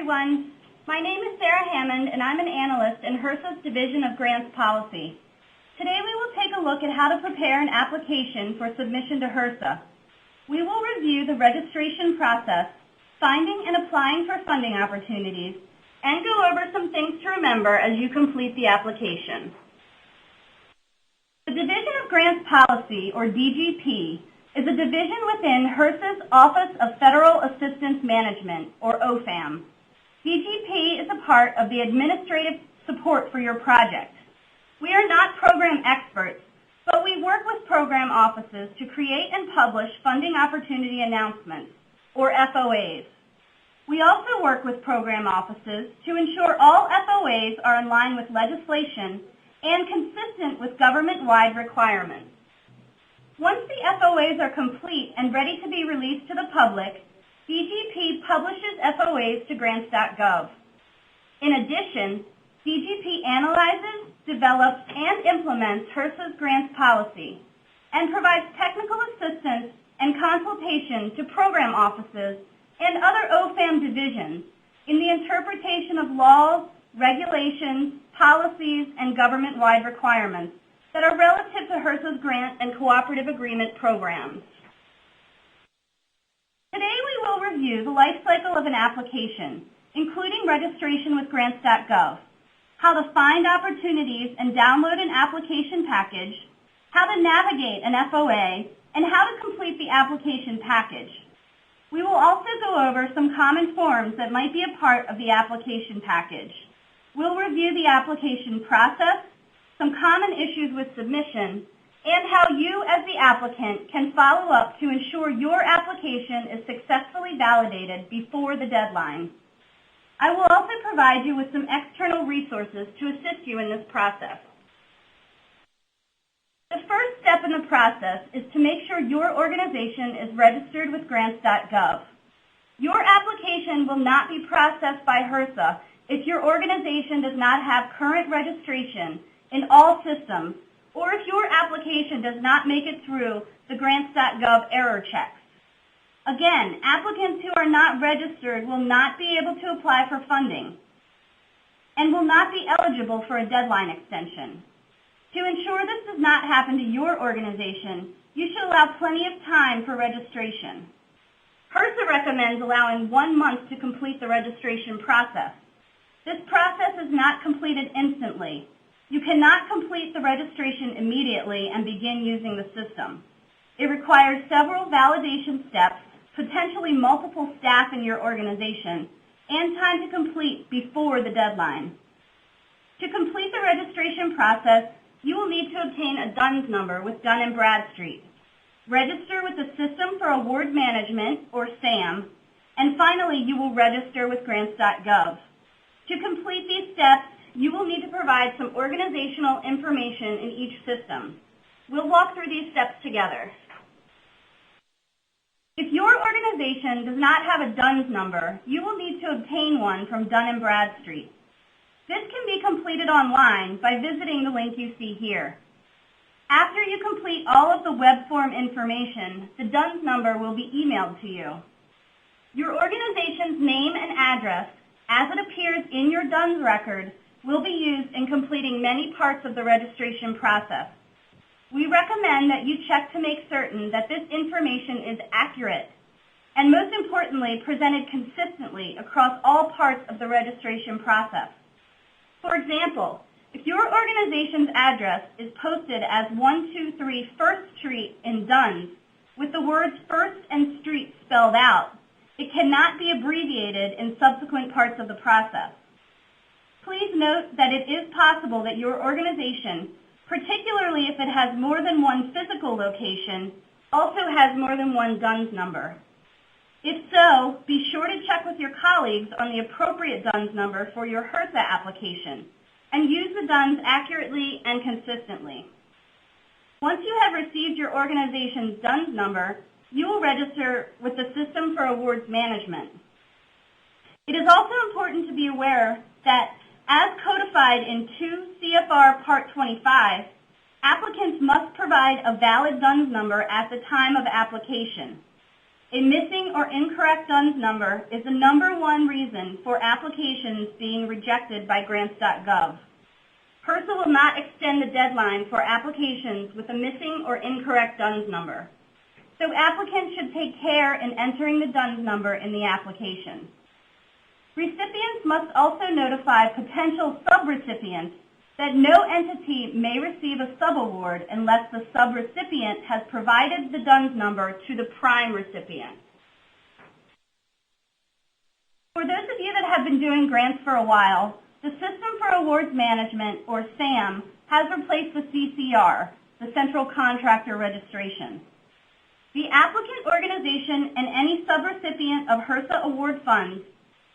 everyone. My name is Sarah Hammond, and I'm an analyst in HRSA's Division of Grants Policy. Today we will take a look at how to prepare an application for submission to HRSA. We will review the registration process, finding and applying for funding opportunities, and go over some things to remember as you complete the application. The Division of Grants Policy, or DGP, is a division within HRSA's Office of Federal Assistance Management, or O.F.A.M. DGP is a part of the administrative support for your project. We are not program experts, but we work with program offices to create and publish funding opportunity announcements, or FOAs. We also work with program offices to ensure all FOAs are in line with legislation and consistent with government-wide requirements. Once the FOAs are complete and ready to be released to the public, DGP publishes FOAs to Grants.gov. In addition, DGP analyzes, develops, and implements HRSA's grants policy and provides technical assistance and consultation to program offices and other O.F.A.M. divisions in the interpretation of laws, regulations, policies, and government-wide requirements that are relative to HRSA's grant and cooperative agreement programs. Today we will review the life cycle of an application, including registration with Grants.gov, how to find opportunities and download an application package, how to navigate an FOA, and how to complete the application package. We will also go over some common forms that might be a part of the application package. We'll review the application process, some common issues with submission, and how you as the applicant can follow up to ensure your application is successfully validated before the deadline. I will also provide you with some external resources to assist you in this process. The first step in the process is to make sure your organization is registered with Grants.gov. Your application will not be processed by HRSA if your organization does not have current registration in all systems, or if your application does not make it through the Grants.gov error checks. Again, applicants who are not registered will not be able to apply for funding and will not be eligible for a deadline extension. To ensure this does not happen to your organization, you should allow plenty of time for registration. HRSA recommends allowing 1 month to complete the registration process. This process is not completed instantly. You cannot complete the registration immediately and begin using the system. It requires several validation steps, potentially multiple staff in your organization, and time to complete before the deadline. To complete the registration process, you will need to obtain a DUNS number with Dun & Bradstreet, register with the System for Award Management, or S.A.M, and finally you will register with Grants.gov. To complete these steps, you will need to provide some organizational information in each system. We'll walk through these steps together. If your organization does not have a DUNS number, you will need to obtain one from Dun & Bradstreet. This can be completed online by visiting the link you see here. After you complete all of the web form information, the DUNS number will be emailed to you. Your organization's name and address, as it appears in your DUNS record, will be used in completing many parts of the registration process. We recommend that you check to make certain that this information is accurate and, most importantly, presented consistently across all parts of the registration process. For example, if your organization's address is posted as 123 First Street in DUNS with the words First and Street spelled out, it cannot be abbreviated in subsequent parts of the process. Please note that it is possible that your organization, particularly if it has more than one physical location, also has more than one DUNS number. If so, be sure to check with your colleagues on the appropriate DUNS number for your HRSA application and use the DUNS accurately and consistently. Once you have received your organization's DUNS number, you will register with the System for Awards Management. It is also important to be aware that, as codified in 2 CFR Part 25, applicants must provide a valid DUNS number at the time of application. A missing or incorrect DUNS number is the #1 reason for applications being rejected by Grants.gov. HRSA will not extend the deadline for applications with a missing or incorrect DUNS number. So applicants should take care in entering the DUNS number in the application. Recipients must also notify potential subrecipients that no entity may receive a subaward unless the subrecipient has provided the DUNS number to the prime recipient. For those of you that have been doing grants for a while, the System for Awards Management, or S.A.M, has replaced the CCR, the Central Contractor Registration. The applicant organization and any subrecipient of HRSA award funds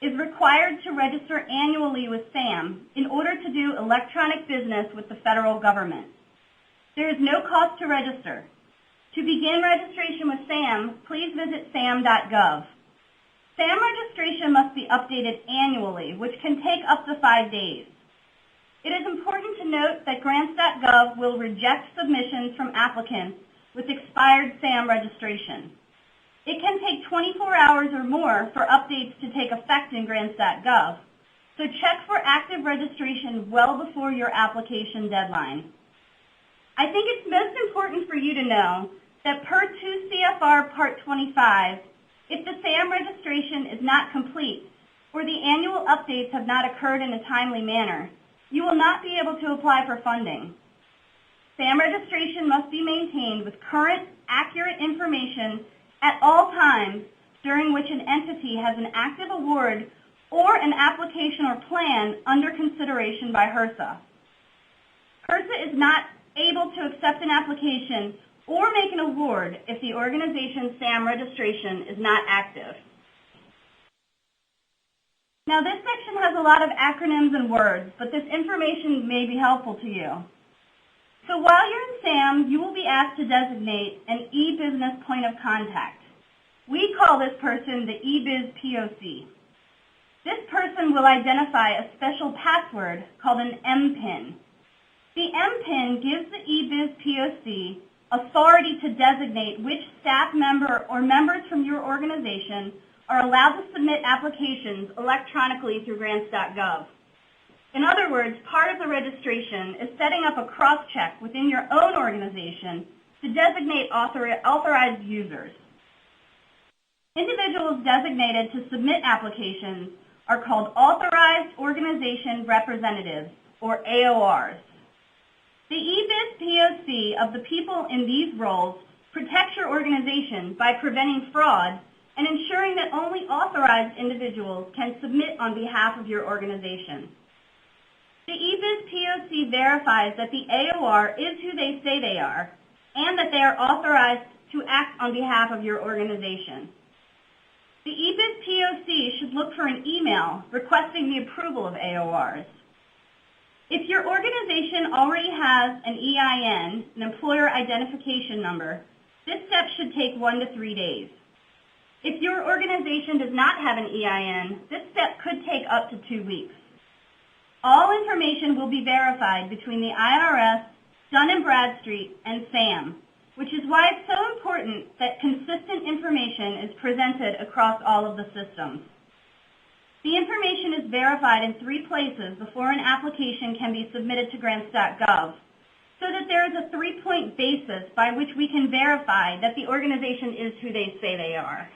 is required to register annually with S.A.M in order to do electronic business with the federal government. There is no cost to register. To begin registration with S.A.M, please visit SAM.gov. S.A.M registration must be updated annually, which can take up to 5 days. It is important to note that Grants.gov will reject submissions from applicants with expired S.A.M registration. It can take 24 hours or more for updates to take effect in Grants.gov, so check for active registration well before your application deadline. I think it's most important for you to know that per 2 CFR Part 25, if the S.A.M registration is not complete or the annual updates have not occurred in a timely manner, you will not be able to apply for funding. S.A.M registration must be maintained with current, accurate information at all times during which an entity has an active award or an application or plan under consideration by HRSA. HRSA is not able to accept an application or make an award if the organization's S.A.M registration is not active. Now this section has a lot of acronyms and words, but this information may be helpful to you. So while you're in S.A.M, you will be asked to designate an e-business point of contact. We call this person the e-biz POC. This person will identify a special password called an MPIN. The MPIN gives the e-biz POC authority to designate which staff member or members from your organization are allowed to submit applications electronically through Grants.gov. In other words, part of the registration is setting up a cross-check within your own organization to designate authorized users. Individuals designated to submit applications are called Authorized Organization Representatives, or AORs. The e-biz POC of the people in these roles protects your organization by preventing fraud and ensuring that only authorized individuals can submit on behalf of your organization. The e-biz POC verifies that the AOR is who they say they are and that they are authorized to act on behalf of your organization. The e-biz POC should look for an email requesting the approval of AORs. If your organization already has an EIN, an employer identification number, this step should take 1 to 3 days. If your organization does not have an EIN, this step could take up to 2 weeks. All information will be verified between the IRS, Dun & Bradstreet, and S.A.M, which is why it's so important that consistent information is presented across all of the systems. The information is verified in 3 places before an application can be submitted to Grants.gov, so that there is a 3-point basis by which we can verify that the organization is who they say they are.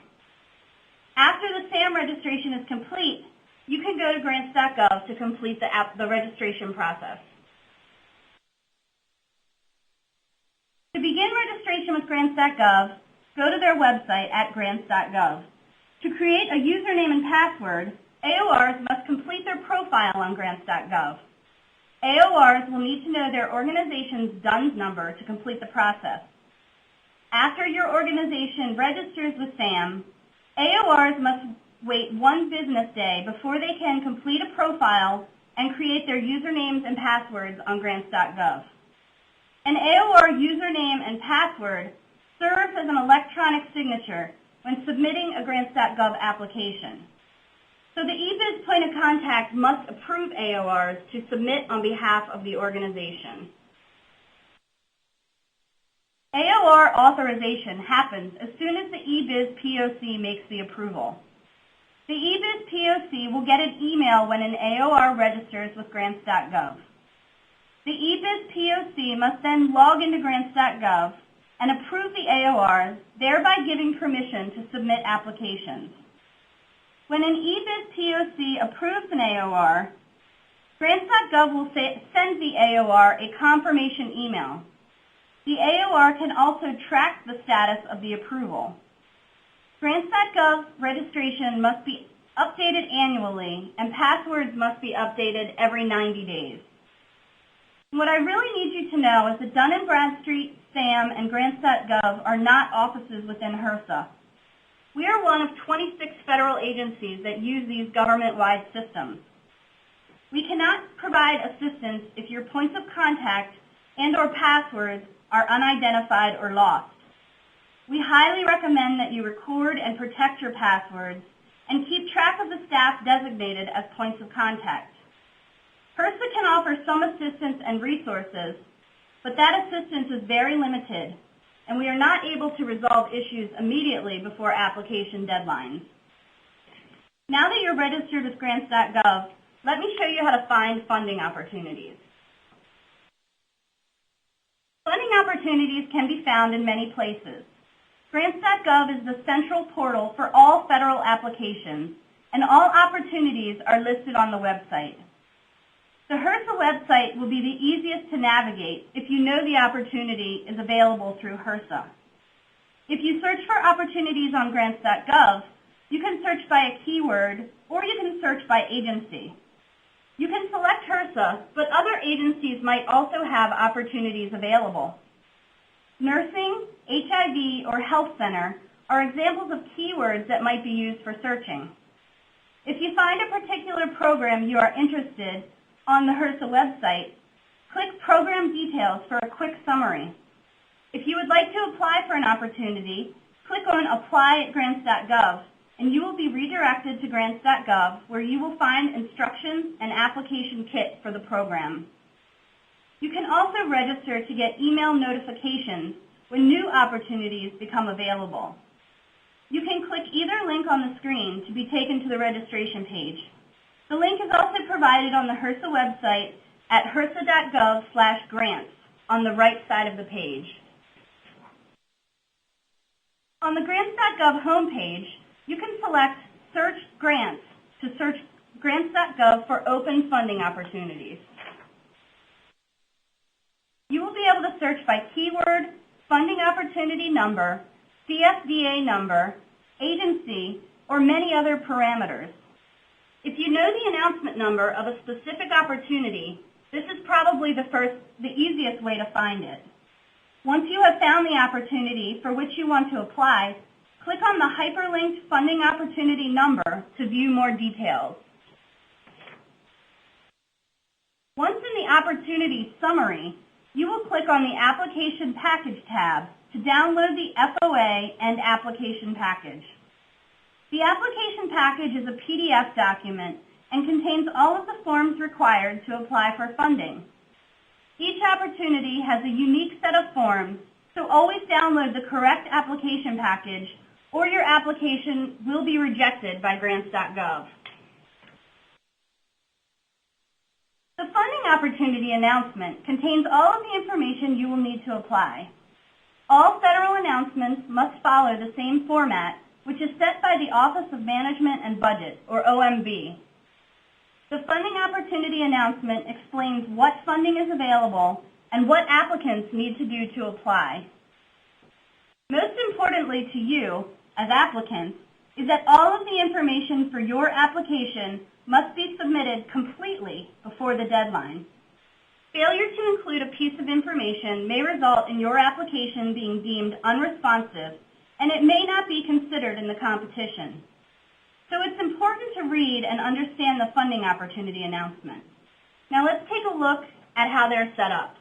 After the S.A.M registration is complete, you can go to Grants.gov to complete the registration process. To begin registration with Grants.gov, go to their website at Grants.gov. To create a username and password, AORs must complete their profile on Grants.gov. AORs will need to know their organization's DUNS number to complete the process. After your organization registers with S.A.M, AORs must wait 1 business day before they can complete a profile and create their usernames and passwords on Grants.gov. An AOR username and password serves as an electronic signature when submitting a Grants.gov application. So the e-biz point of contact must approve AORs to submit on behalf of the organization. AOR AOR authorization happens as soon as the eBiz POC makes the approval. The eBiz POC will get an email when an AOR registers with Grants.gov. The eBiz POC must then log into Grants.gov and approve the AOR, thereby giving permission to submit applications. When an eBiz POC approves an AOR, Grants.gov will send the AOR a confirmation email. The AOR can also track the status of the approval. Grants.gov registration must be updated annually, and passwords must be updated every 90 days. What I really need you to know is that Dun & Bradstreet, S.A.M, and Grants.gov are not offices within HRSA. We are one of 26 federal agencies that use these government-wide systems. We cannot provide assistance if your points of contact and/or passwords are unidentified or lost. We highly recommend that you record and protect your passwords and keep track of the staff designated as points of contact. HRSA can offer some assistance and resources, but that assistance is very limited, and we are not able to resolve issues immediately before application deadlines. Now that you're registered with Grants.gov, let me show you how to find funding opportunities. Funding opportunities can be found in many places. Grants.gov is the central portal for all federal applications, and all opportunities are listed on the website. The HRSA website will be the easiest to navigate if you know the opportunity is available through HRSA. If you search for opportunities on Grants.gov, you can search by a keyword or you can search by agency. You can select HRSA, but other agencies might also have opportunities available. Nursing, HIV, or health center are examples of keywords that might be used for searching. If you find a particular program you are interested on the HRSA website, click Program Details for a quick summary. If you would like to apply for an opportunity, click on Apply at Grants.gov, and you will be redirected to Grants.gov, where you will find instructions and application kit for the program. You can also register to get email notifications when new opportunities become available. You can click either link on the screen to be taken to the registration page. The link is also provided on the HRSA website at hrsa.gov/grants on the right side of the page. On the Grants.gov homepage, you can select Search Grants to search Grants.gov for open funding opportunities. You will be able to search by keyword, funding opportunity number, CFDA number, agency, or many other parameters. If you know the announcement number of a specific opportunity, this is probably the easiest way to find it. Once you have found the opportunity for which you want to apply, click on the hyperlinked funding opportunity number to view more details. Once in the opportunity summary, you will click on the Application Package tab to download the FOA and application package. The application package is a PDF document and contains all of the forms required to apply for funding. Each opportunity has a unique set of forms, so always download the correct application package or your application will be rejected by Grants.gov. The funding opportunity announcement contains all of the information you will need to apply. All federal announcements must follow the same format, which is set by the Office of Management and Budget, or OMB. The funding opportunity announcement explains what funding is available and what applicants need to do to apply. Most importantly to you, as applicants, is that all of the information for your application must be submitted completely before the deadline. Failure to include a piece of information may result in your application being deemed unresponsive, and it may not be considered in the competition. So it's important to read and understand the funding opportunity announcement. Now let's take a look at how they're set up.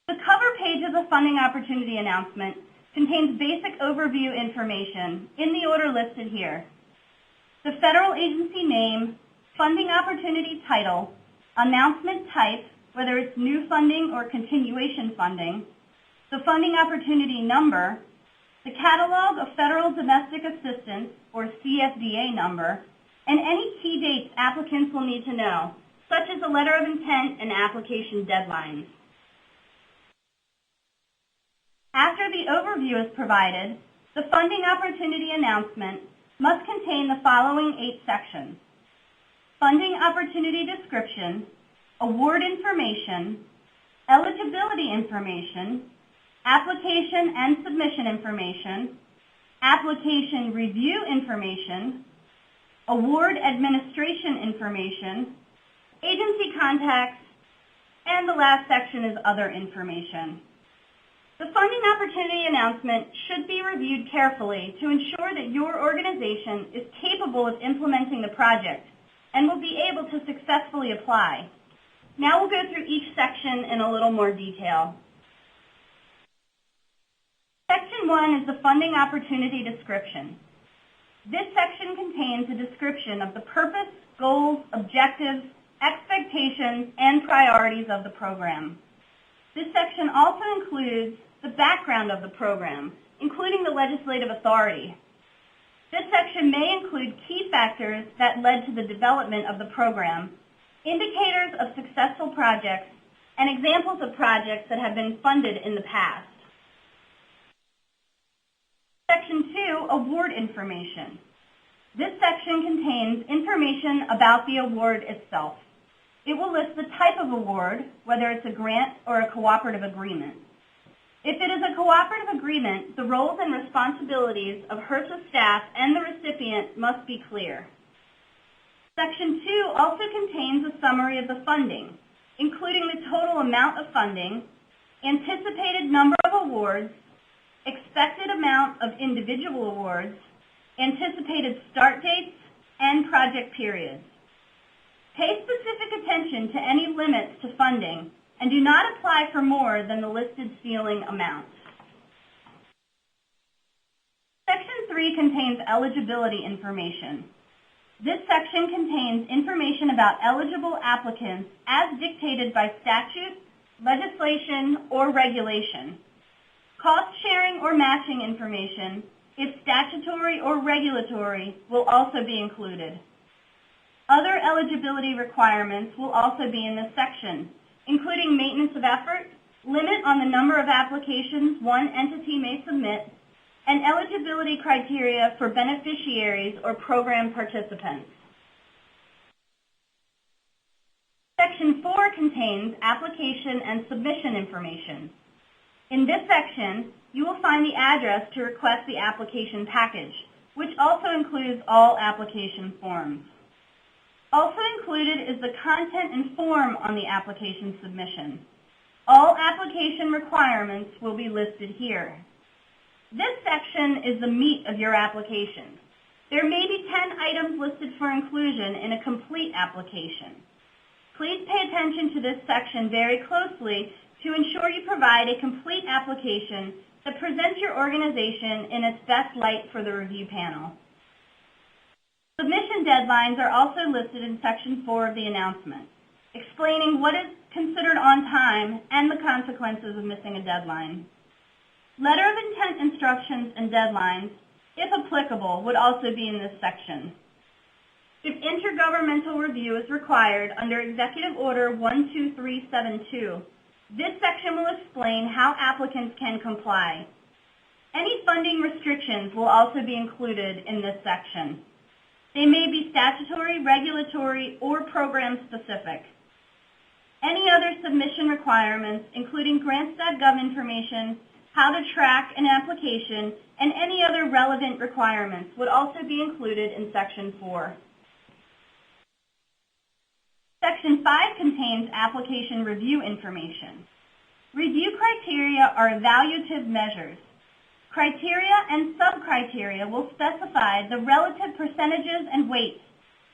The cover page of the funding opportunity announcement contains basic overview information in the order listed here. The federal agency name, funding opportunity title, announcement type, whether it's new funding or continuation funding, the funding opportunity number, the catalog of federal domestic assistance, or CFDA number, and any key dates applicants will need to know, such as a letter of intent and application deadlines. After the overview is provided, the funding opportunity announcement must contain the following 8 sections: funding opportunity description, award information, eligibility information, application and submission information, application review information, award administration information, agency contacts, and the last section is other information. The funding opportunity announcement should be reviewed carefully to ensure that your organization is capable of implementing the project and will be able to successfully apply. Now we'll go through each section in a little more detail. Section 1 is the funding opportunity description. This section contains a description of the purpose, goals, objectives, expectations, and priorities of the program. This section also includes the background of the program, including the legislative authority. This section may include key factors that led to the development of the program, indicators of successful projects, and examples of projects that have been funded in the past. Section 2, award information. This section contains information about the award itself. It will list the type of award, whether it's a grant or a cooperative agreement. If it is a cooperative agreement, the roles and responsibilities of HRSA staff and the recipient must be clear. Section 2 also contains a summary of the funding, including the total amount of funding, anticipated number of awards, expected amount of individual awards, anticipated start dates, and project periods. Pay specific attention to any limits to funding and do not apply for more than the listed ceiling amount. Section 3 contains eligibility information. This section contains information about eligible applicants as dictated by statute, legislation, or regulation. Cost sharing or matching information, if statutory or regulatory, will also be included. Other eligibility requirements will also be in this section, including maintenance of effort, limit on the number of applications one entity may submit, and eligibility criteria for beneficiaries or program participants. Section 4 contains application and submission information. In this section, you will find the address to request the application package, which also includes all application forms. Also included is the content and form on the application submission. All application requirements will be listed here. This section is the meat of your application. There may be 10 items listed for inclusion in a complete application. Please pay attention to this section very closely to ensure you provide a complete application that presents your organization in its best light for the review panel. Submission deadlines are also listed in Section 4 of the announcement, explaining what is considered on time and the consequences of missing a deadline. Letter of intent instructions and deadlines, if applicable, would also be in this section. If intergovernmental review is required under Executive Order 12372, this section will explain how applicants can comply. Any funding restrictions will also be included in this section. They may be statutory, regulatory, or program-specific. Any other submission requirements, including Grants.gov information, how to track an application, and any other relevant requirements would also be included in Section 4. Section 5 contains application review information. Review criteria are evaluative measures. Criteria and sub-criteria will specify the relative percentages and weights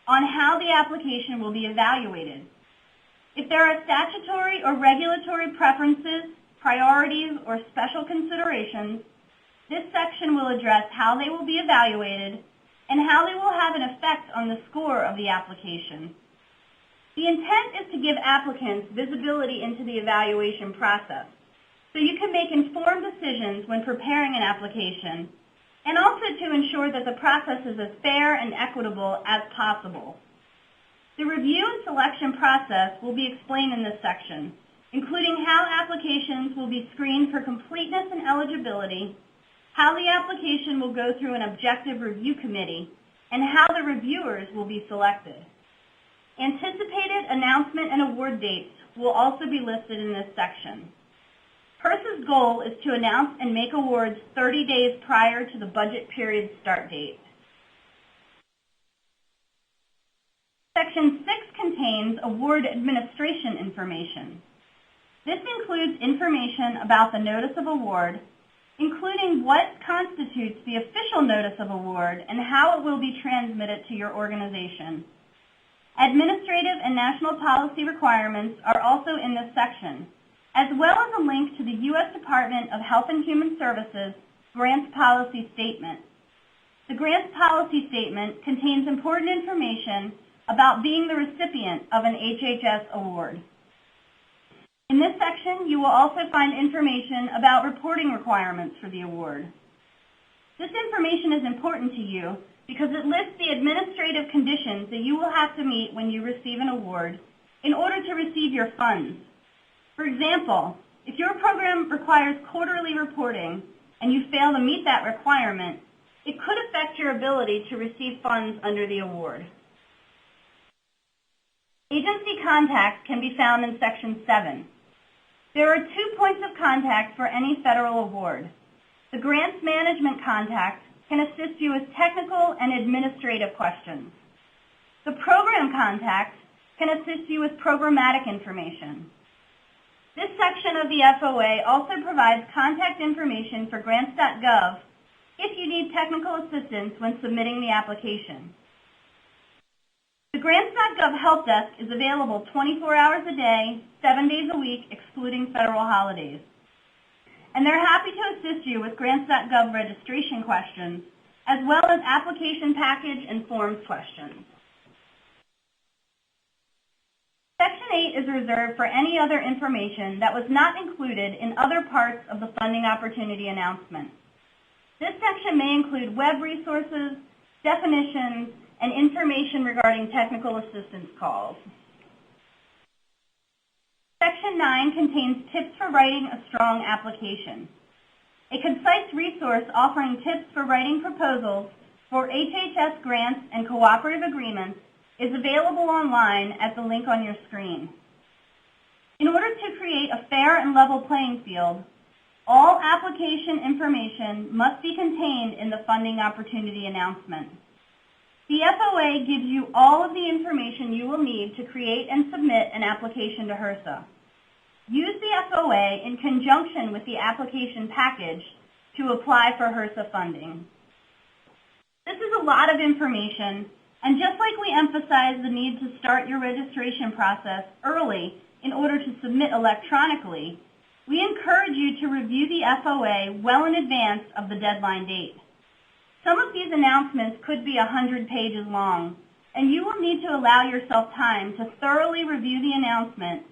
on how the application will be evaluated. If there are statutory or regulatory preferences, priorities, or special considerations, this section will address how they will be evaluated and how they will have an effect on the score of the application. The intent is to give applicants visibility into the evaluation process, so you can make informed decisions when preparing an application, and also to ensure that the process is as fair and equitable as possible. The review and selection process will be explained in this section, including how applications will be screened for completeness and eligibility, how the application will go through an objective review committee, and how the reviewers will be selected. Anticipated announcement and award dates will also be listed in this section. HRSA's goal is to announce and make awards 30 days prior to the budget period start date. Section 6 contains award administration information. This includes information about the notice of award, including what constitutes the official notice of award and how it will be transmitted to your organization. Administrative and national policy requirements are also in this section, as well as a link to the U.S. Department of Health and Human Services Grants Policy Statement. The Grants Policy Statement contains important information about being the recipient of an HHS award. In this section, you will also find information about reporting requirements for the award. This information is important to you because it lists the administrative conditions that you will have to meet when you receive an award in order to receive your funds. For example, if your program requires quarterly reporting and you fail to meet that requirement, it could affect your ability to receive funds under the award. Agency contacts can be found in Section 7. There are 2 points of contact for any federal award. The grants management contact can assist you with technical and administrative questions. The program contact can assist you with programmatic information. This section of the FOA also provides contact information for Grants.gov if you need technical assistance when submitting the application. The Grants.gov Help Desk is available 24 hours a day, 7 days a week, excluding federal holidays. And they're happy to assist you with Grants.gov registration questions, as well as application package and forms questions. Section 8 is reserved for any other information that was not included in other parts of the funding opportunity announcement. This section may include web resources, definitions, and information regarding technical assistance calls. Section 9 contains tips for writing a strong application. A concise resource offering tips for writing proposals for HHS grants and cooperative agreements is available online at the link on your screen. In order to create a fair and level playing field, all application information must be contained in the funding opportunity announcement. The FOA gives you all of the information you will need to create and submit an application to HRSA. Use the FOA in conjunction with the application package to apply for HRSA funding. This is a lot of information, and just like we emphasize the need to start your registration process early in order to submit electronically, we encourage you to review the FOA well in advance of the deadline date. Some of these announcements could be 100 pages long, and you will need to allow yourself time to thoroughly review the announcement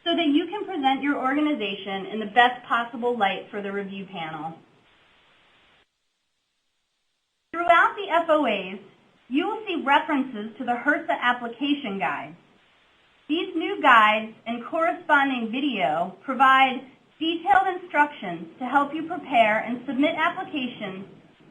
so that you can present your organization in the best possible light for the review panel. Throughout the FOAs, you will see references to the HRSA application guide. These new guides and corresponding video provide detailed instructions to help you prepare and submit applications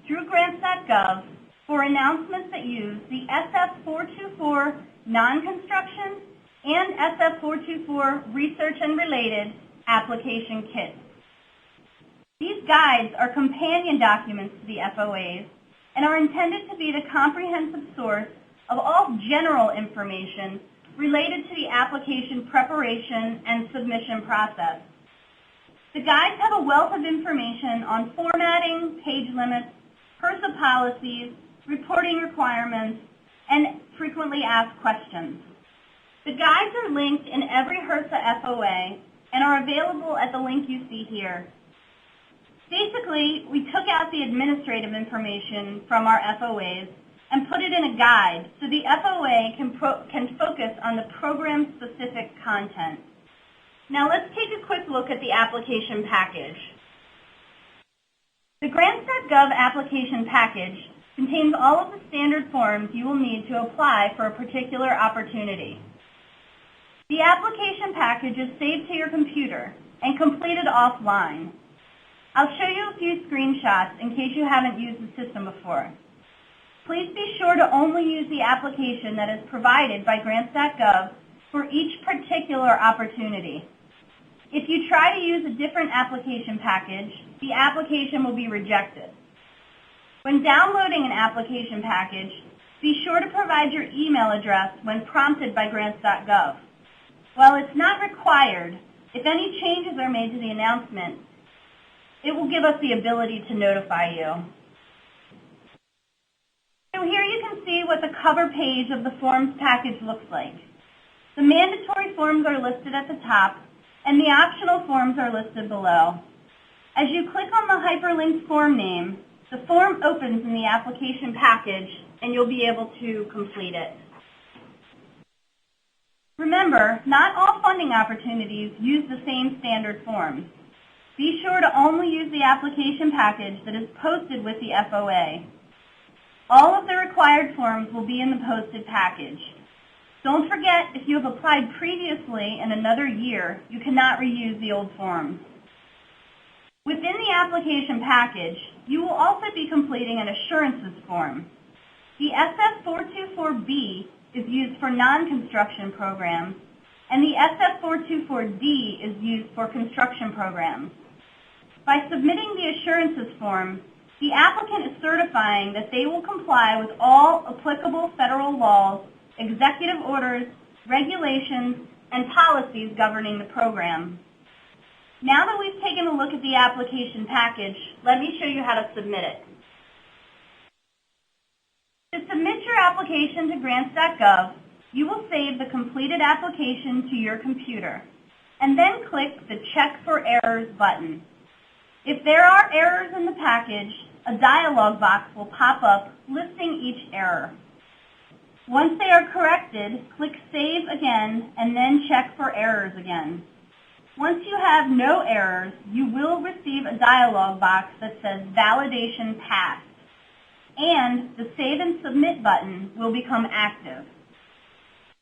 through Grants.gov for announcements that use the SF424 non-construction and SF424 research and related application kits. These guides are companion documents to the FOAs and are intended to be the comprehensive source of all general information related to the application preparation and submission process. The guides have a wealth of information on formatting, page limits, HRSA policies, reporting requirements, and frequently asked questions. The guides are linked in every HRSA FOA and are available at the link you see here. Basically, we took out the administrative information from our FOAs and put it in a guide so the FOA can focus on the program-specific content. Now let's take a quick look at the application package. The Grants.gov application package contains all of the standard forms you will need to apply for a particular opportunity. The application package is saved to your computer and completed offline. I'll show you a few screenshots in case you haven't used the system before. Please be sure to only use the application that is provided by Grants.gov for each particular opportunity. If you try to use a different application package, the application will be rejected. When downloading an application package, be sure to provide your email address when prompted by Grants.gov. While it's not required, if any changes are made to the announcement, it will give us the ability to notify you. So here you can see what the cover page of the forms package looks like. The mandatory forms are listed at the top, and the optional forms are listed below. As you click on the hyperlinked form name, the form opens in the application package, and you'll be able to complete it. Remember, not all funding opportunities use the same standard forms. Be sure to only use the application package that is posted with the FOA. All of the required forms will be in the posted package. Don't forget, if you have applied previously in another year, you cannot reuse the old forms. Within the application package, you will also be completing an assurances form. The SF424B is used for non-construction programs, and the SF424D is used for construction programs. By submitting the assurances form, the applicant is certifying that they will comply with all applicable federal laws, executive orders, regulations, and policies governing the program. Now that we've taken a look at the application package, let me show you how to submit it. To submit your application to Grants.gov, you will save the completed application to your computer, and then click the Check for Errors button. If there are errors in the package, a dialog box will pop up listing each error. Once they are corrected, click Save again, and then Check for Errors again. Once you have no errors, you will receive a dialog box that says Validation Passed, and the Save and Submit button will become active.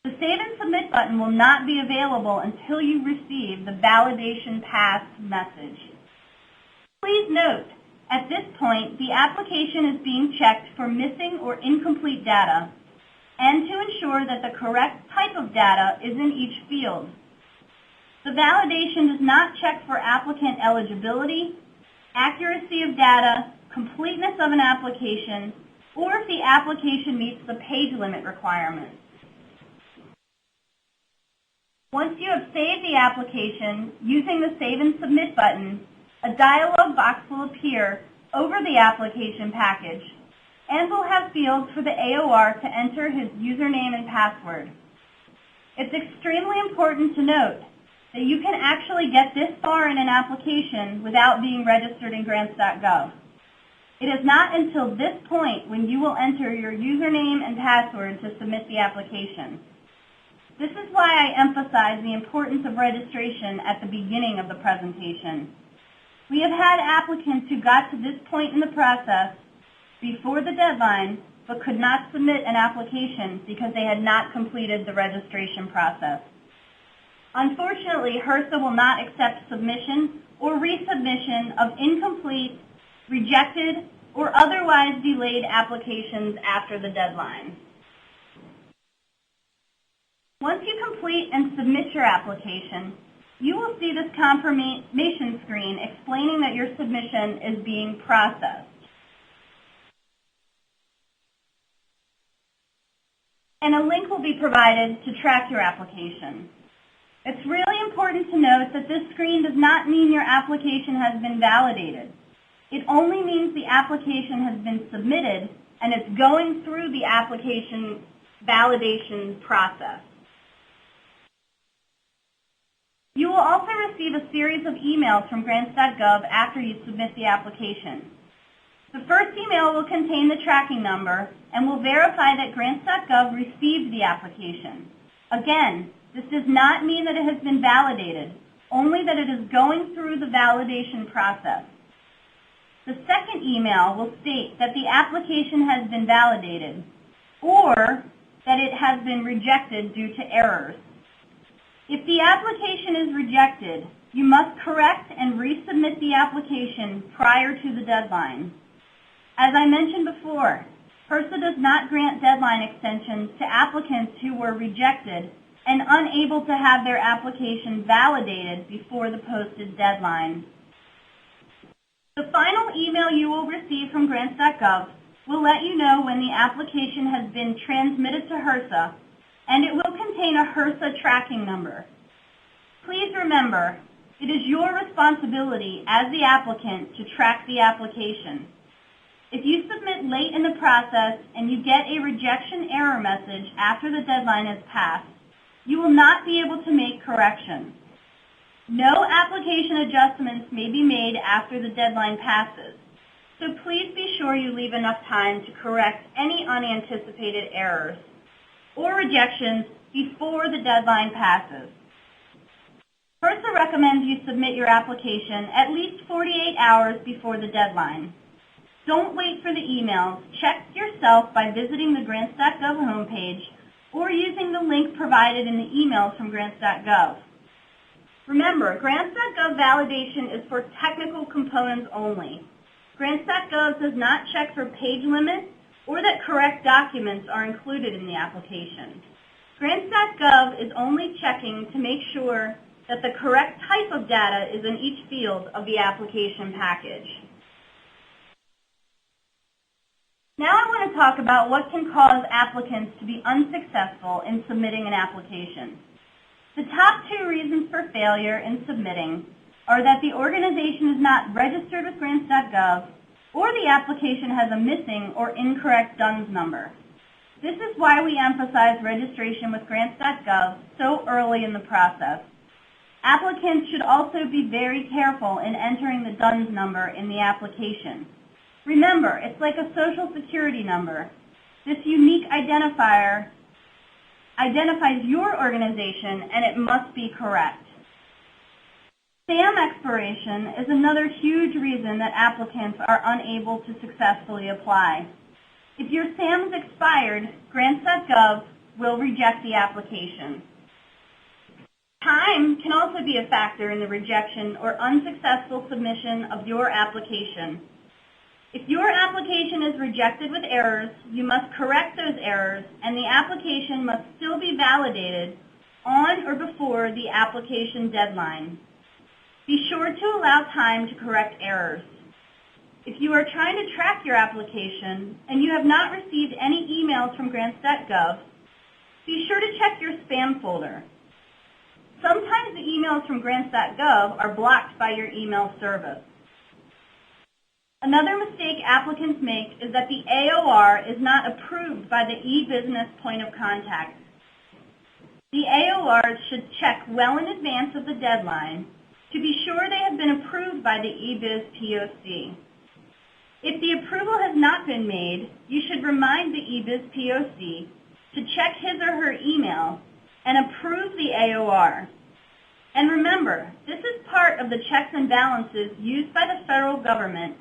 The Save and Submit button will not be available until you receive the Validation Passed message. Please note, at this point, the application is being checked for missing or incomplete data, and to ensure that the correct type of data is in each field. The validation does not check for applicant eligibility, accuracy of data, completeness of an application, or if the application meets the page limit requirements. Once you have saved the application using the Save and Submit button, a dialog box will appear over the application package and will have fields for the AOR to enter his username and password. It's extremely important to note that you can actually get this far in an application without being registered in Grants.gov. It is not until this point when you will enter your username and password to submit the application. This is why I emphasize the importance of registration at the beginning of the presentation. We have had applicants who got to this point in the process before the deadline but could not submit an application because they had not completed the registration process. Unfortunately, HRSA will not accept submission or resubmission of incomplete, rejected, or otherwise delayed applications after the deadline. Once you complete and submit your application, you will see this confirmation screen explaining that your submission is being processed. And a link will be provided to track your application. It's really important to note that this screen does not mean your application has been validated. It only means the application has been submitted and it's going through the application validation process. You will also receive a series of emails from Grants.gov after you submit the application. The first email will contain the tracking number and will verify that Grants.gov received the application. Again, this does not mean that it has been validated, only that it is going through the validation process. The second email will state that the application has been validated or that it has been rejected due to errors. If the application is rejected, you must correct and resubmit the application prior to the deadline. As I mentioned before, HRSA does not grant deadline extensions to applicants who were rejected and unable to have their application validated before the posted deadline. The final email you will receive from Grants.gov will let you know when the application has been transmitted to HRSA, and it will contain a HRSA tracking number. Please remember, it is your responsibility as the applicant to track the application. If you submit late in the process and you get a rejection error message after the deadline has passed, you will not be able to make corrections. No application adjustments may be made after the deadline passes, so please be sure you leave enough time to correct any unanticipated errors or rejections before the deadline passes. HRSA recommends you submit your application at least 48 hours before the deadline. Don't wait for the emails. Check yourself by visiting the Grants.gov homepage or using the link provided in the emails from Grants.gov. Remember, Grants.gov validation is for technical components only. Grants.gov does not check for page limit or that correct documents are included in the application. Grants.gov is only checking to make sure that the correct type of data is in each field of the application package. Now I want to talk about what can cause applicants to be unsuccessful in submitting an application. The top two reasons for failure in submitting are that the organization is not registered with Grants.gov or the application has a missing or incorrect DUNS number. This is why we emphasize registration with Grants.gov so early in the process. Applicants should also be very careful in entering the DUNS number in the application. Remember, it's like a social security number. This unique identifier identifies your organization and it must be correct. S.A.M expiration is another huge reason that applicants are unable to successfully apply. If your S.A.M is expired, Grants.gov will reject the application. Time can also be a factor in the rejection or unsuccessful submission of your application. If your application is rejected with errors, you must correct those errors, and the application must still be validated on or before the application deadline. Be sure to allow time to correct errors. If you are trying to track your application and you have not received any emails from Grants.gov, be sure to check your spam folder. Sometimes the emails from Grants.gov are blocked by your email service. Another mistake applicants make is that the AOR is not approved by the e-business point of contact. The AORs should check well in advance of the deadline to be sure they have been approved by the e-biz POC. If the approval has not been made, you should remind the e-biz POC to check his or her email and approve the AOR. And remember, this is part of the checks and balances used by the federal government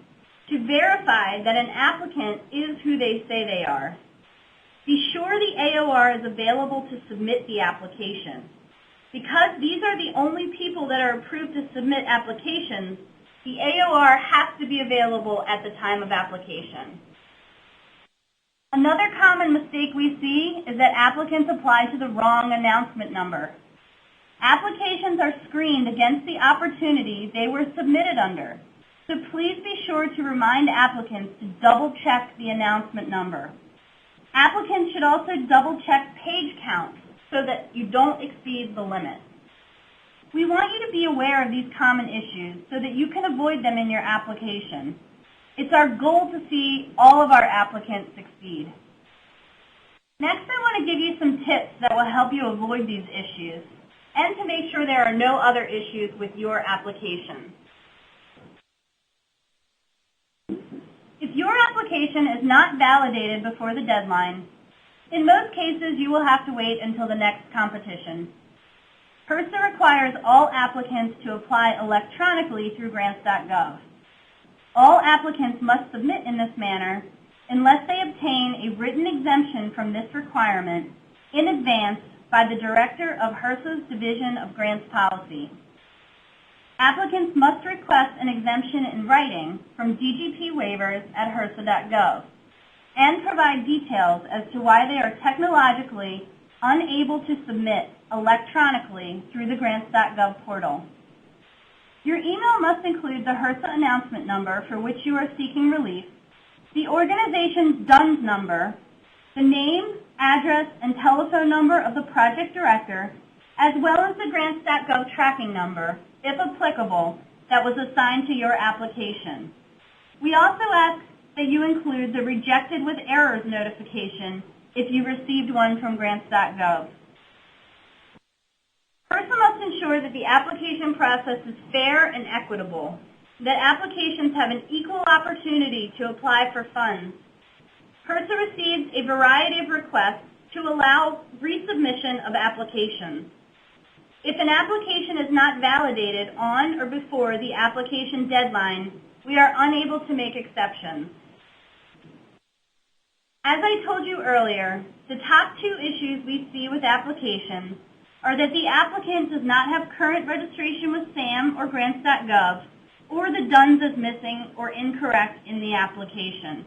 to verify that an applicant is who they say they are. Be sure the AOR is available to submit the application. Because these are the only people that are approved to submit applications, the AOR has to be available at the time of application. Another common mistake we see is that applicants apply to the wrong announcement number. Applications are screened against the opportunity they were submitted under. So please be sure to remind applicants to double-check the announcement number. Applicants should also double-check page counts so that you don't exceed the limit. We want you to be aware of these common issues so that you can avoid them in your application. It's our goal to see all of our applicants succeed. Next, I want to give you some tips that will help you avoid these issues and to make sure there are no other issues with your application. If your application is not validated before the deadline, in most cases you will have to wait until the next competition. HRSA requires all applicants to apply electronically through Grants.gov. All applicants must submit in this manner unless they obtain a written exemption from this requirement in advance by the Director of HRSA's Division of Grants Policy. Applicants must request an exemption in writing from DGP waivers at HRSA.gov and provide details as to why they are technologically unable to submit electronically through the Grants.gov portal. Your email must include the HRSA announcement number for which you are seeking relief, the organization's DUNS number, the name, address, and telephone number of the project director, as well as the Grants.gov tracking number, if applicable, that was assigned to your application. We also ask that you include the Rejected with Errors notification if you received one from Grants.gov. HRSA must ensure that the application process is fair and equitable, that applications have an equal opportunity to apply for funds. HRSA receives a variety of requests to allow resubmission of applications. If an application is not validated on or before the application deadline, we are unable to make exceptions. As I told you earlier, the top two issues we see with applications are that the applicant does not have current registration with S.A.M or Grants.gov, or the DUNS is missing or incorrect in the application.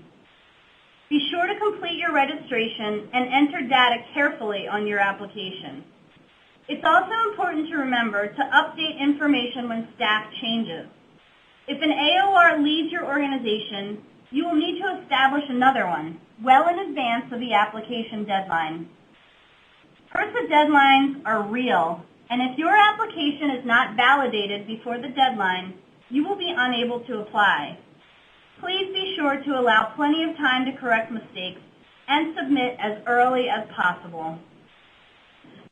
Be sure to complete your registration and enter data carefully on your application. It's also important to remember to update information when staff changes. If an AOR leaves your organization, you will need to establish another one well in advance of the application deadline. HRSA deadlines are real, and if your application is not validated before the deadline, you will be unable to apply. Please be sure to allow plenty of time to correct mistakes and submit as early as possible.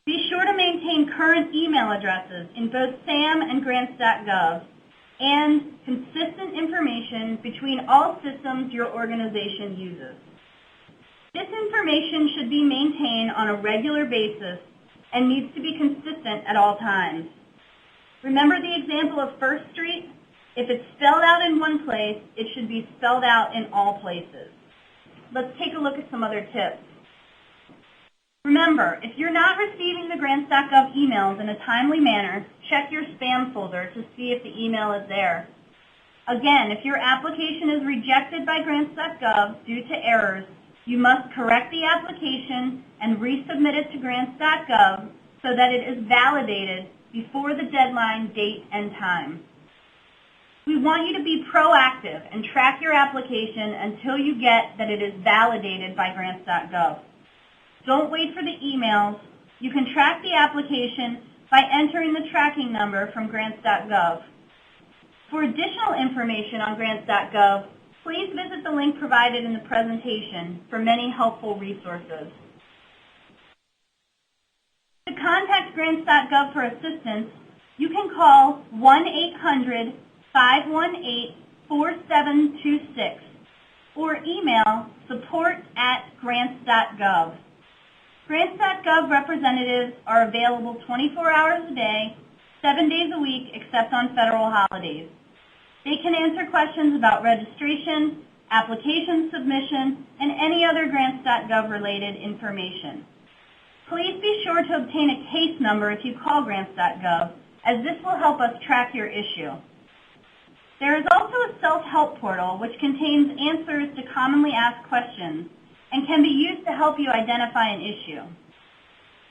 Be sure to maintain current email addresses in both S.A.M and Grants.gov and consistent information between all systems your organization uses. This information should be maintained on a regular basis and needs to be consistent at all times. Remember the example of First Street? If it's spelled out in one place, it should be spelled out in all places. Let's take a look at some other tips. Remember, if you're not receiving the Grants.gov emails in a timely manner, check your spam folder to see if the email is there. Again, if your application is rejected by Grants.gov due to errors, you must correct the application and resubmit it to Grants.gov so that it is validated before the deadline date and time. We want you to be proactive and track your application until you get that it is validated by Grants.gov. Don't wait for the emails. You can track the application by entering the tracking number from Grants.gov. For additional information on Grants.gov, please visit the link provided in the presentation for many helpful resources. To contact Grants.gov for assistance, you can call 1-800-518-4726 or email support@grants.gov. Grants.gov representatives are available 24 hours a day, 7 days a week, except on federal holidays. They can answer questions about registration, application submission, and any other Grants.gov related information. Please be sure to obtain a case number if you call Grants.gov, as this will help us track your issue. There is also a self-help portal which contains answers to commonly asked questions and can be used to help you identify an issue.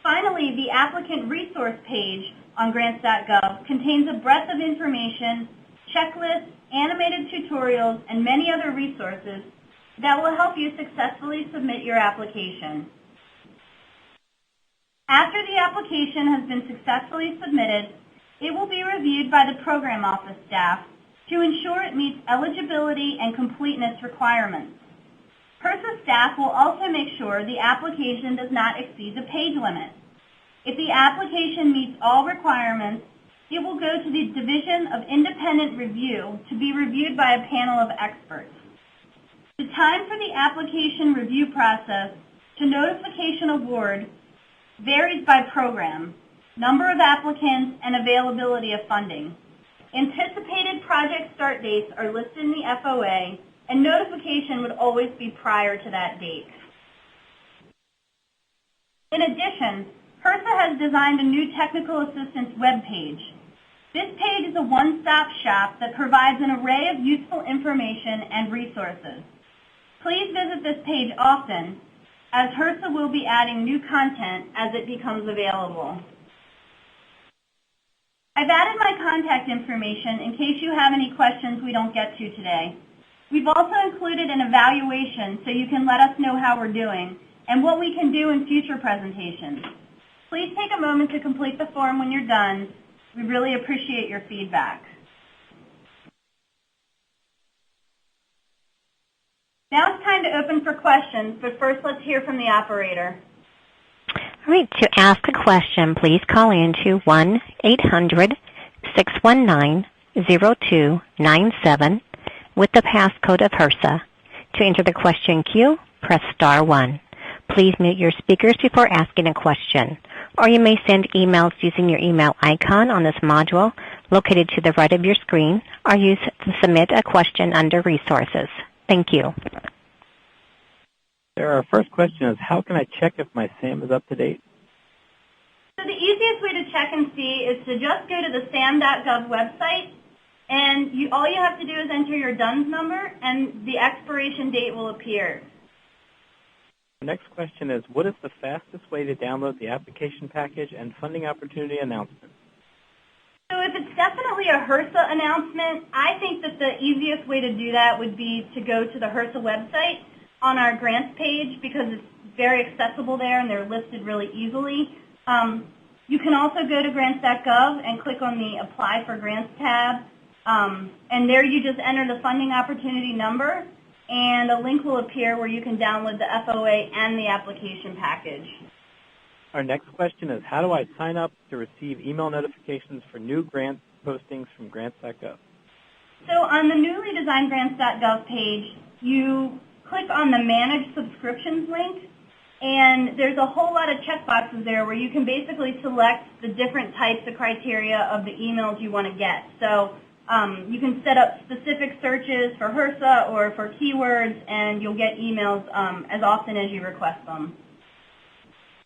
Finally, the applicant resource page on Grants.gov contains a breadth of information, checklists, animated tutorials, and many other resources that will help you successfully submit your application. After the application has been successfully submitted, it will be reviewed by the program office staff to ensure it meets eligibility and completeness requirements. HRSA staff will also make sure the application does not exceed the page limit. If the application meets all requirements, it will go to the Division of Independent Review to be reviewed by a panel of experts. The time for the application review process to notification award varies by program, number of applicants, and availability of funding. Anticipated project start dates are listed in the FOA, and notification would always be prior to that date. In addition, HRSA has designed a new technical assistance web page. This page is a one-stop shop that provides an array of useful information and resources. Please visit this page often, as HRSA will be adding new content as it becomes available. I've added my contact information in case you have any questions we don't get to today. We've also included an evaluation so you can let us know how we're doing and what we can do in future presentations. Please take a moment to complete the form when you're done. We really appreciate your feedback. Now it's time to open for questions, but first let's hear from the operator. All right, to ask a question, please call in to 1-800-619-0297 with the passcode of HRSA. To enter the question queue, press *1. Please mute your speakers before asking a question, or you may send emails using your email icon on this module located to the right of your screen, or use the Submit a Question under Resources. Thank you. Our first question is, how can I check if my SAM is up to date? So the easiest way to check and see is to just go to the S.A.M.gov website, and all you have to do is enter your DUNS number, and the expiration date will appear. The next question is, what is the fastest way to download the application package and funding opportunity announcement? So if it's definitely a HRSA announcement, I think that the easiest way to do that would be to go to the HRSA website on our grants page, because it's very accessible there and they're listed really easily. You can also go to Grants.gov and click on the Apply for Grants tab, and there you just enter the funding opportunity number, and a link will appear where you can download the FOA and the application package. Our next question is, how do I sign up to receive email notifications for new grant postings from Grants.gov? So on the newly designed Grants.gov page, you click on the Manage Subscriptions link, and there's a whole lot of checkboxes there where you can basically select the different types of criteria of the emails you want to get. So you can set up specific searches for HRSA or for keywords, and you'll get emails as often as you request them.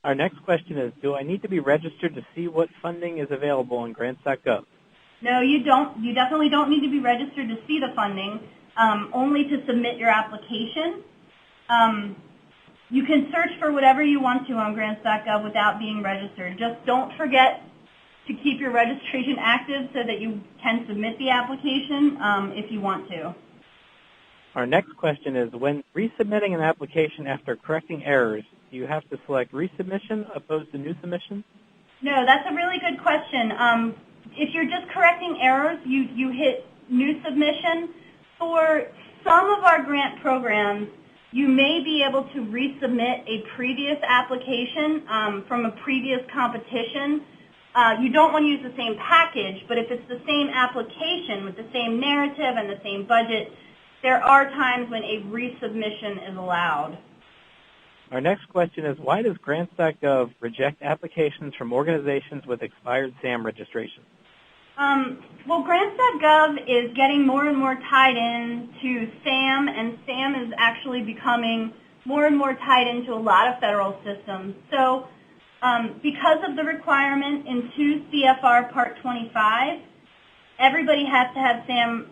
Our next question is, do I need to be registered to see what funding is available on Grants.gov? No, you don't. You definitely don't need to be registered to see the funding, only to submit your application. You can search for whatever you want to on Grants.gov without being registered. Just don't forget to keep your registration active so that you can submit the application if you want to. Our next question is, when resubmitting an application after correcting errors, do you have to select resubmission opposed to new submission? No, that's a really good question. If you're just correcting errors, you hit new submission. For some of our grant programs, you may be able to resubmit a previous application from a previous competition. You don't want to use the same package, but if it's the same application with the same narrative and the same budget, there are times when a resubmission is allowed. Our next question is, why does Grants.gov reject applications from organizations with expired SAM registration? Well, Grants.gov is getting more and more tied in to S.A.M, and S.A.M is actually becoming more and more tied into a lot of federal systems. So because of the requirement in 2 CFR Part 25, everybody has to have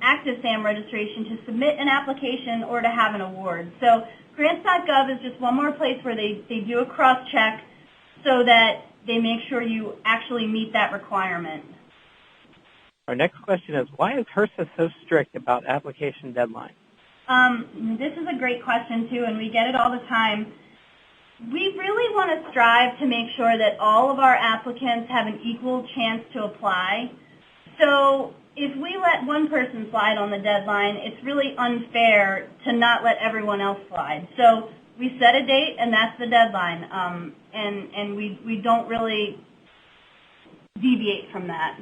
active S.A.M registration to submit an application or to have an award. So Grants.gov is just one more place where they do a cross-check so that they make sure you actually meet that requirement. Our next question is, why is HRSA so strict about application deadlines? This is a great question, too, and we get it all the time. We really want to strive to make sure that all of our applicants have an equal chance to apply. So if we let one person slide on the deadline, it's really unfair to not let everyone else slide. So we set a date, and that's the deadline, and we don't really deviate from that.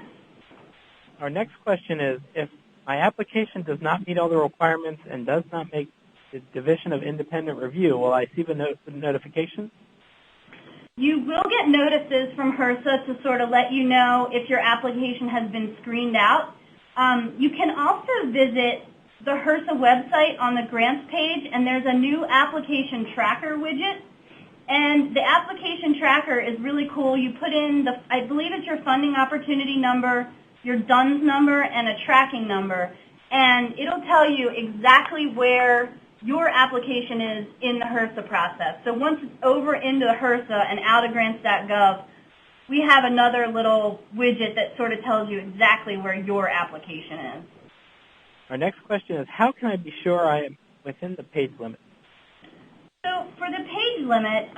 Our next question is, if my application does not meet all the requirements and does not make the Division of Independent Review, will I see the notification? You will get notices from HRSA to sort of let you know if your application has been screened out. You can also visit the HRSA website on the grants page, and there's a new application tracker widget. And the application tracker is really cool. You put in, I believe it's your funding opportunity number, your DUNS number, and a tracking number. And it'll tell you exactly where your application is in the HRSA process. So once it's over into the HRSA and out of Grants.gov, we have another little widget that sort of tells you exactly where your application is. Our next question is, how can I be sure I am within the page limit? So for the page limit,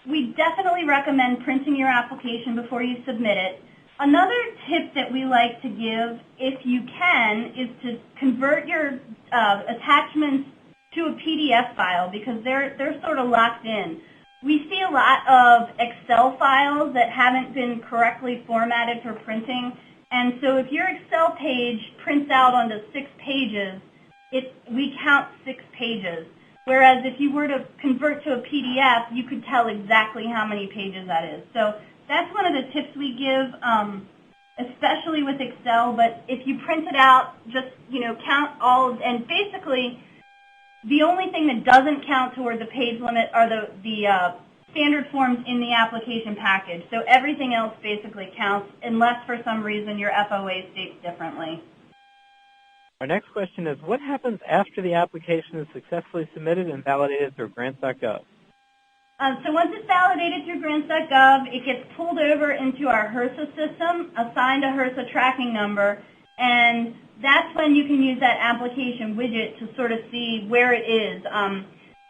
we definitely recommend printing your application before you submit it. Another tip that we like to give, if you can, is to convert your attachments to a PDF file because they're sort of locked in. We see a lot of Excel files that haven't been correctly formatted for printing, and so if your Excel page prints out onto 6 pages, we count 6 pages. Whereas if you were to convert to a PDF, you could tell exactly how many pages that is. So that's one of the tips we give, especially with Excel. But if you print it out, just count all, and basically the only thing that doesn't count toward the page limit are the standard forms in the application package. So everything else basically counts unless for some reason your FOA states differently. Our next question is, what happens after the application is successfully submitted and validated through Grants.gov? So once it's validated through Grants.gov, it gets pulled over into our HRSA system, assigned a HRSA tracking number, and that's when you can use that application widget to sort of see where it is.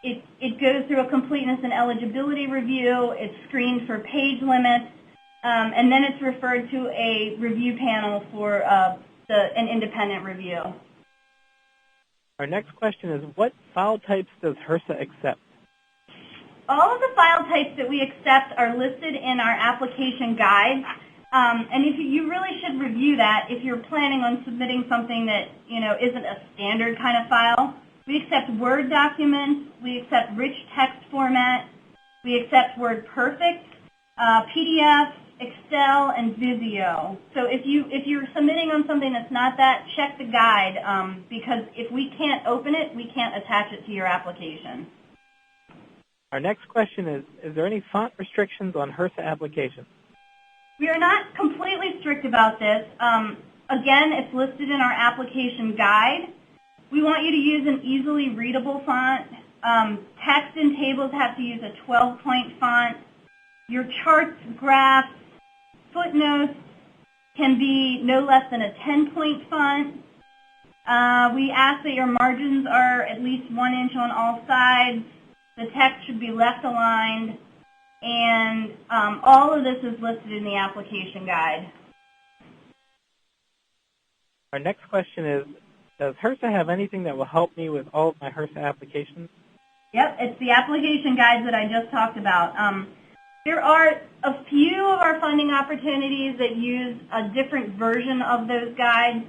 It goes through a completeness and eligibility review, it's screened for page limits, and then it's referred to a review panel for an independent review. Our next question is, what file types does HRSA accept? All of the file types that we accept are listed in our application guide, and if you really should review that if you're planning on submitting something that isn't a standard kind of file. We accept Word documents, we accept rich text format, we accept WordPerfect, PDF, Excel, and Visio. So if you're submitting on something that's not that, check the guide because if we can't open it, we can't attach it to your application. Our next question is there any font restrictions on HRSA applications? We are not completely strict about this. Again, it's listed in our application guide. We want you to use an easily readable font. Text and tables have to use a 12-point font. Your charts, graphs, footnotes can be no less than a 10-point font. We ask that your margins are at least 1 inch on all sides. The text should be left aligned. And all of this is listed in the application guide. Our next question is, does HRSA have anything that will help me with all of my HRSA applications? Yep, it's the application guides that I just talked about. There are a few of our funding opportunities that use a different version of those guides,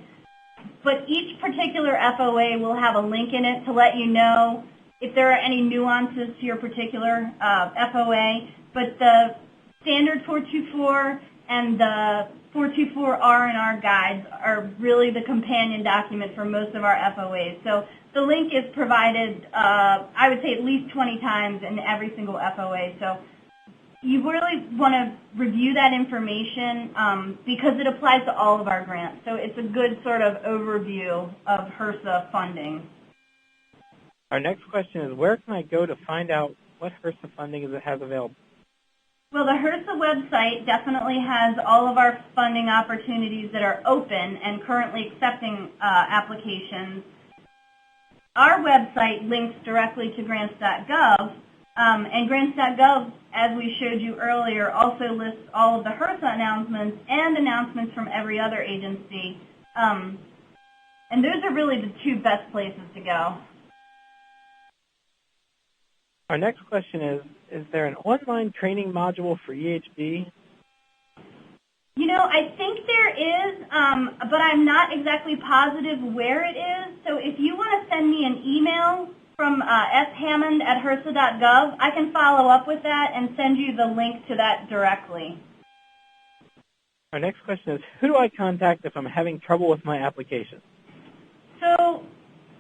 but each particular FOA will have a link in it to let you know if there are any nuances to your particular FOA. But the standard 424 and the 424 R&R guides are really the companion document for most of our FOAs. So the link is provided, I would say, at least 20 times in every single FOA. So you really want to review that information because it applies to all of our grants. So it's a good sort of overview of HRSA funding. Our next question is, where can I go to find out what HRSA funding it has available? Well, the HRSA website definitely has all of our funding opportunities that are open and currently accepting applications. Our website links directly to Grants.gov, and Grants.gov, as we showed you earlier, also lists all of the HRSA announcements and announcements from every other agency. And those are really the two best places to go. Our next question is there an online training module for EHB? I think there is, but I'm not exactly positive where it is. So if you want to send me an email from shammond@HRSA.gov. I can follow up with that and send you the link to that directly. Our next question is, who do I contact if I'm having trouble with my application? So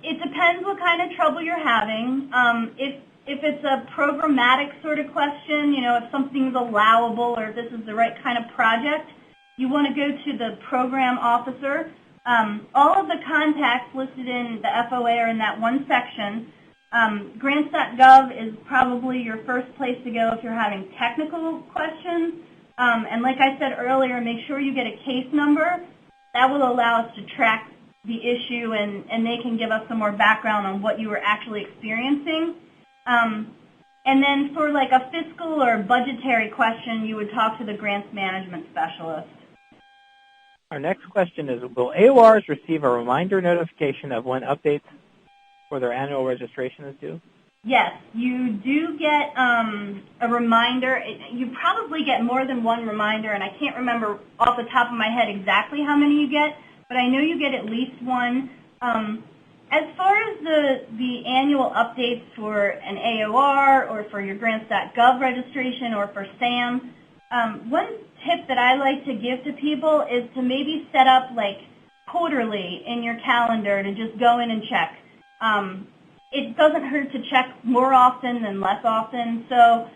it depends what kind of trouble you're having. If it's a programmatic sort of question, you know, if something's allowable or if this is the right kind of project, you want to go to the program officer. All of the contacts listed in the FOA are in that one section. Grants.gov is probably your first place to go if you're having technical questions. And like I said earlier, make sure you get a case number. That will allow us to track the issue and they can give us some more background on what you were actually experiencing. And then for like a fiscal or budgetary question, you would talk to the grants management specialist. Our next question is, will AORs receive a reminder notification of when updates for their annual registration is due? Yes, you do get a reminder. You probably get more than one reminder, and I can't remember off the top of my head exactly how many you get, but I know you get at least one. As far as the annual updates for an AOR or for your Grants.gov registration or for S.A.M, one tip that I like to give to people is to maybe set up like quarterly in your calendar to just go in and check. It doesn't hurt to check more often than less often. So,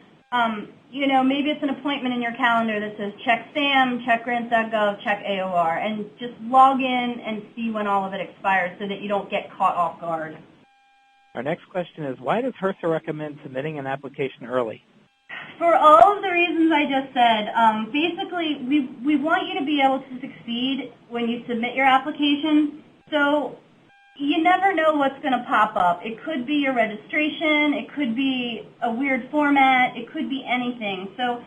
you know, maybe it's an appointment in your calendar that says check S.A.M, check Grants.gov, check AOR, and just log in and see when all of it expires so that you don't get caught off guard. Our next question is, why does HRSA recommend submitting an application early? For all of the reasons I just said, basically we want you to be able to succeed when you submit your application. So you never know what's going to pop up. It could be your registration, it could be a weird format, it could be anything. So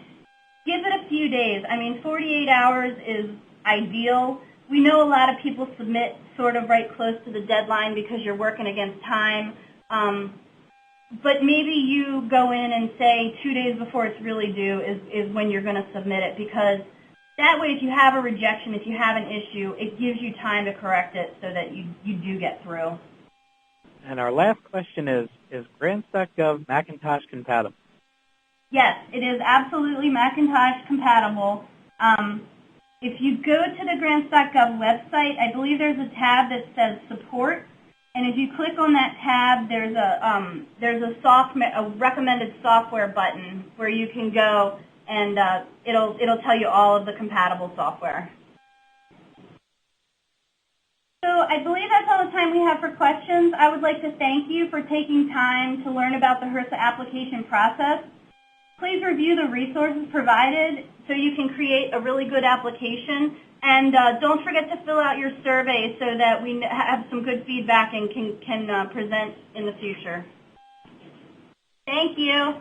give it a few days. I mean, 48 hours is ideal. We know a lot of people submit sort of right close to the deadline because you're working against time. But maybe you go in and say 2 days before it's really due is when you're going to submit it, because that way if you have a rejection, if you have an issue, it gives you time to correct it so that you do get through. And our last question is Grants.gov Macintosh compatible? Yes, it is absolutely Macintosh compatible. If you go to the Grants.gov website, I believe there's a tab that says support. And if you click on that tab, there's a recommended software button where you can go and it'll tell you all of the compatible software. So I believe that's all the time we have for questions. I would like to thank you for taking time to learn about the HRSA application process. Please review the resources provided so you can create a really good application. And don't forget to fill out your survey so that we have some good feedback and can present in the future. Thank you.